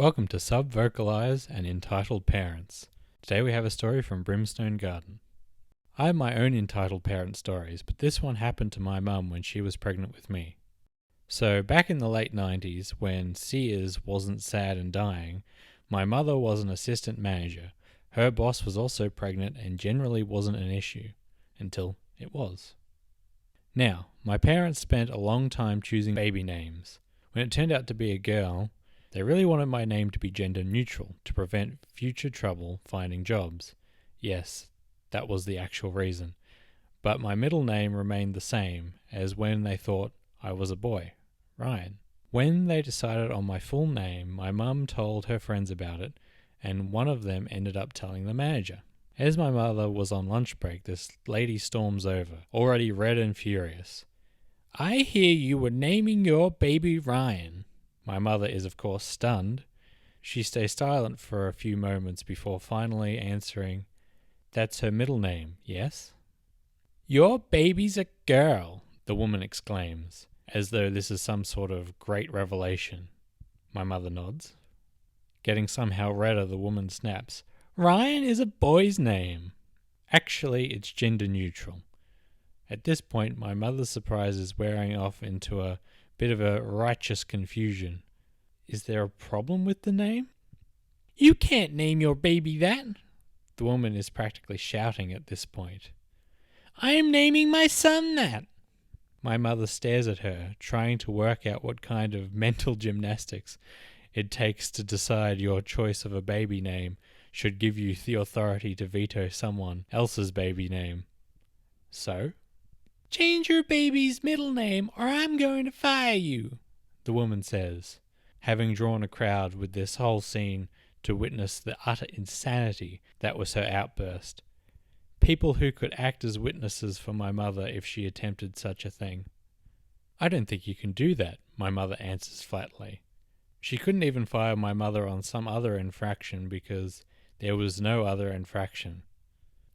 Welcome to Sub-Vocalize and Entitled Parents. Today we have a story from Brimstone Garden. I have my own entitled parent stories, but this one happened to my mum when she was pregnant with me. So back in the late 90s, when Sears wasn't sad and dying, my mother was an assistant manager. Her boss was also pregnant and generally wasn't an issue, until it was. Now, my parents spent a long time choosing baby names. When it turned out to be a girl, they really wanted my name to be gender neutral to prevent future trouble finding jobs. Yes, that was the actual reason. But my middle name remained the same as when they thought I was a boy, Ryan. When they decided on my full name, my mum told her friends about it, and one of them ended up telling the manager. As my mother was on lunch break, this lady storms over, already red and furious. "I hear you were naming your baby Ryan." My mother is, of course, stunned. She stays silent for a few moments before finally answering, "That's her middle name, yes?" "Your baby's a girl," the woman exclaims, as though this is some sort of great revelation. My mother nods. Getting somehow redder, the woman snaps, "Ryan is a boy's name. Actually, it's gender neutral." At this point, my mother's surprise is wearing off into a bit of a righteous confusion. Is there a problem with the name? "You can't name your baby that." The woman is practically shouting at this point. "I am naming my son that." My mother stares at her, trying to work out what kind of mental gymnastics it takes to decide your choice of a baby name should give you the authority to veto someone else's baby name. So? "Change your baby's middle name or I'm going to fire you," the woman says, having drawn a crowd with this whole scene to witness the utter insanity that was her outburst. People who could act as witnesses for my mother if she attempted such a thing. "I don't think you can do that," my mother answers flatly. She couldn't even fire my mother on some other infraction because there was no other infraction.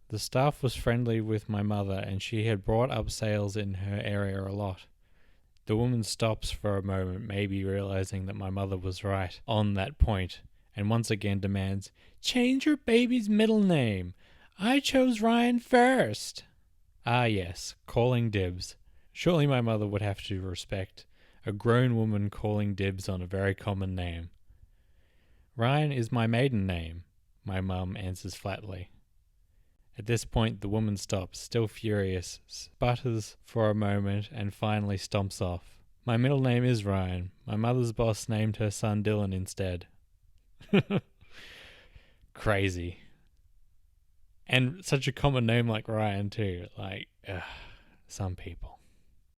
The staff was friendly with my mother and she had brought up sales in her area a lot. The woman stops for a moment, maybe realizing that my mother was right on that point, and once again demands, "Change your baby's middle name. I chose Ryan first." Ah yes, calling dibs. Surely my mother would have to respect a grown woman calling dibs on a very common name. "Ryan is my maiden name," my mum answers flatly. At this point, the woman stops, still furious, sputters for a moment, and finally stomps off. "My middle name is Ryan. My mother's boss named her son Dylan instead." Crazy. And such a common name like Ryan too. Some people.